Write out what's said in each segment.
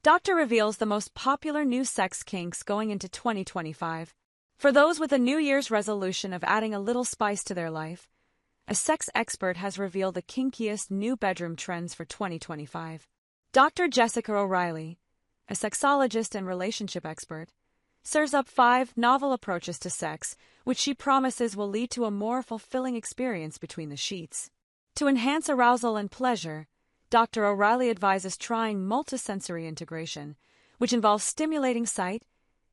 Doctor reveals the most popular new sex kinks going into 2025. For those with a New Year's resolution of adding a little spice to their life, a sex expert has revealed the kinkiest new bedroom trends for 2025. Dr. Jessica O'Reilly, a sexologist and relationship expert, serves up 5 novel approaches to sex, which she promises will lead to a more fulfilling experience between the sheets. To enhance arousal and pleasure, Dr. O'Reilly advises trying multisensory integration, which involves stimulating sight,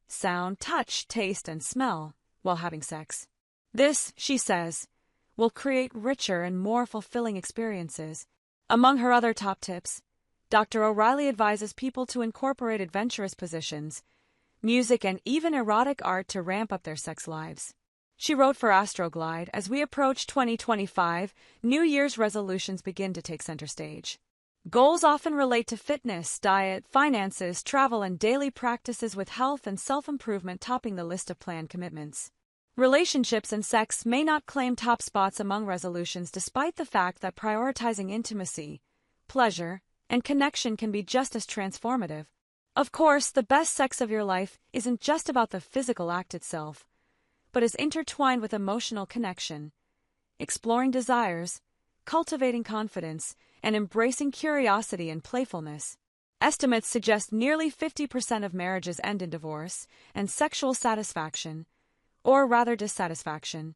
sound, touch, taste, and smell while having sex. This, she says, will create richer and more fulfilling experiences. Among her other top tips, Dr. O'Reilly advises people to incorporate adventurous positions, music, and even erotic art to ramp up their sex lives. She wrote for Astro Glide, as we approach 2025, New Year's resolutions begin to take center stage. Goals often relate to fitness, diet, finances, travel, and daily practices, with health and self-improvement topping the list of planned commitments. Relationships and sex may not claim top spots among resolutions, despite the fact that prioritizing intimacy, pleasure, and connection can be just as transformative. Of course, the best sex of your life isn't just about the physical act itself, but is intertwined with emotional connection, exploring desires, cultivating confidence, and embracing curiosity and playfulness. Estimates suggest nearly 50% of marriages end in divorce, and sexual satisfaction, or rather dissatisfaction,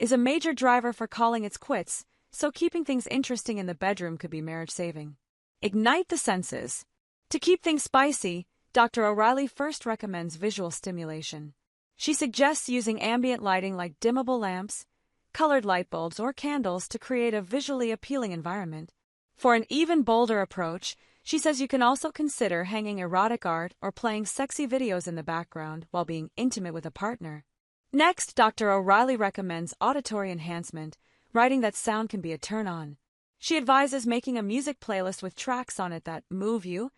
is a major driver for calling it quits, so keeping things interesting in the bedroom could be marriage-saving. Ignite the senses. To keep things spicy, Dr. O'Reilly first recommends visual stimulation. She suggests using ambient lighting like dimmable lamps, colored light bulbs, or candles to create a visually appealing environment. For an even bolder approach, she says you can also consider hanging erotic art or playing sexy videos in the background while being intimate with a partner. Next, Dr. O'Reilly recommends auditory enhancement, writing that sound can be a turn-on. She advises making a music playlist with tracks on it that move you.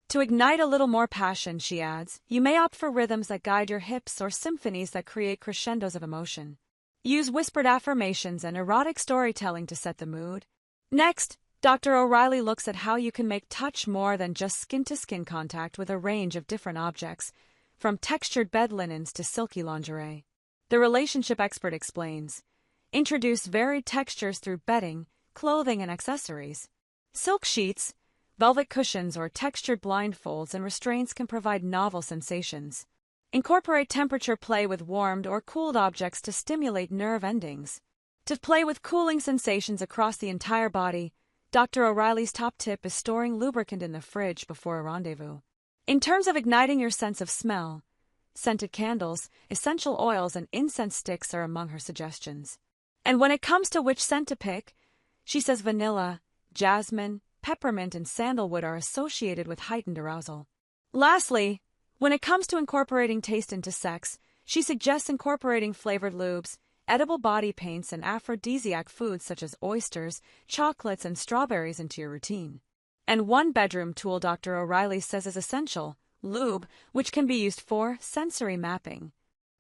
To ignite a little more passion, she adds, you may opt for rhythms that guide your hips or symphonies that create crescendos of emotion. Use whispered affirmations and erotic storytelling to set the mood. Next, Dr. O'Reilly looks at how you can make touch more than just skin-to-skin contact with a range of different objects, from textured bed linens to silky lingerie. The relationship expert explains, introduce varied textures through bedding, clothing, and accessories. Silk sheets, velvet cushions, or textured blindfolds and restraints can provide novel sensations. Incorporate temperature play with warmed or cooled objects to stimulate nerve endings. To play with cooling sensations across the entire body, Dr. O'Reilly's top tip is storing lubricant in the fridge before a rendezvous. In terms of igniting your sense of smell, scented candles, essential oils, and incense sticks are among her suggestions. And when it comes to which scent to pick, she says vanilla, jasmine, peppermint, and sandalwood are associated with heightened arousal. Lastly, when it comes to incorporating taste into sex, she suggests incorporating flavored lubes, edible body paints, and aphrodisiac foods such as oysters, chocolates, and strawberries into your routine. And one bedroom tool Dr. O'Reilly says is essential, lube, which can be used for sensory mapping.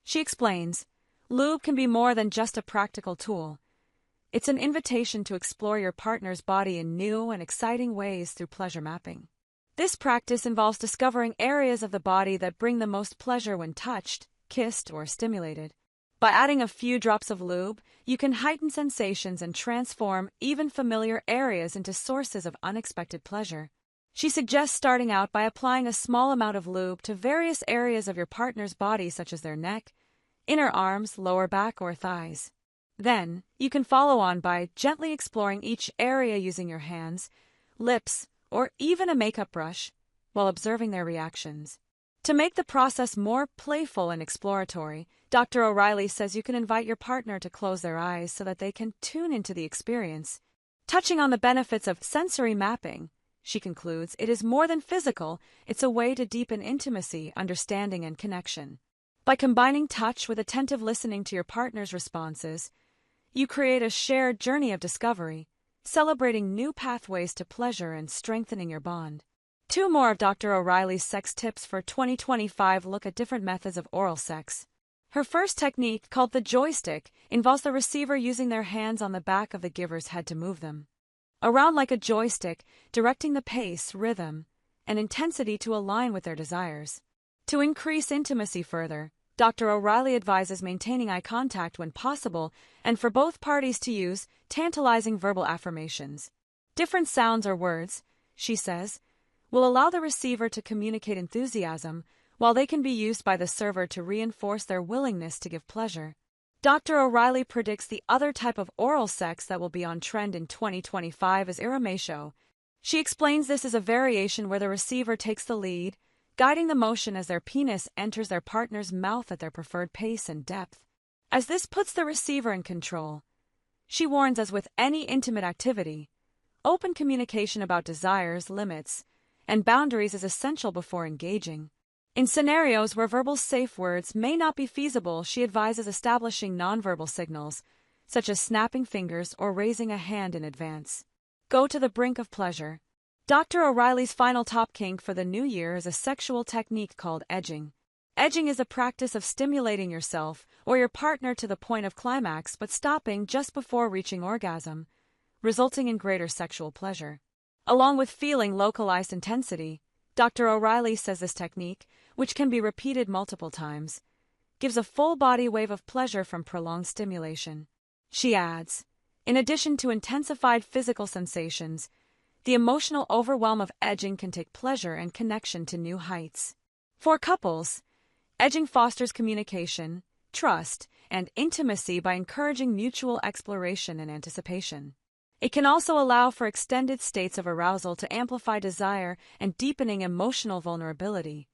She explains, lube can be more than just a practical tool. It's an invitation to explore your partner's body in new and exciting ways through pleasure mapping. This practice involves discovering areas of the body that bring the most pleasure when touched, kissed, or stimulated. By adding a few drops of lube, you can heighten sensations and transform even familiar areas into sources of unexpected pleasure. She suggests starting out by applying a small amount of lube to various areas of your partner's body, such as their neck, inner arms, lower back, or thighs. Then, you can follow on by gently exploring each area using your hands, lips, or even a makeup brush, while observing their reactions. To make the process more playful and exploratory, Dr. O'Reilly says you can invite your partner to close their eyes so that they can tune into the experience. Touching on the benefits of sensory mapping, she concludes, it is more than physical, it's a way to deepen intimacy, understanding, and connection. By combining touch with attentive listening to your partner's responses, you create a shared journey of discovery, celebrating new pathways to pleasure and strengthening your bond. 2 more of Dr. O'Reilly's sex tips for 2025 look at different methods of oral sex. Her first technique, called the joystick, involves the receiver using their hands on the back of the giver's head to move them around like a joystick, directing the pace, rhythm, and intensity to align with their desires. To increase intimacy further, Dr. O'Reilly advises maintaining eye contact when possible and for both parties to use tantalizing verbal affirmations. Different sounds or words, she says, will allow the receiver to communicate enthusiasm, while they can be used by the server to reinforce their willingness to give pleasure. Dr. O'Reilly predicts the other type of oral sex that will be on trend in 2025 is eromatio. She explains this as a variation where the receiver takes the lead, guiding the motion as their penis enters their partner's mouth at their preferred pace and depth. As this puts the receiver in control, she warns, as with any intimate activity, open communication about desires, limits, and boundaries is essential before engaging. In scenarios where verbal safe words may not be feasible, she advises establishing nonverbal signals, such as snapping fingers or raising a hand in advance. Go to the brink of pleasure. Dr. O'Reilly's final top kink for the new year is a sexual technique called edging. Edging is a practice of stimulating yourself or your partner to the point of climax but stopping just before reaching orgasm, resulting in greater sexual pleasure. Along with feeling localized intensity, Dr. O'Reilly says this technique, which can be repeated multiple times, gives a full-body wave of pleasure from prolonged stimulation. She adds, in addition to intensified physical sensations, the emotional overwhelm of edging can take pleasure and connection to new heights. For couples, edging fosters communication, trust, and intimacy by encouraging mutual exploration and anticipation. It can also allow for extended states of arousal to amplify desire and deepening emotional vulnerability.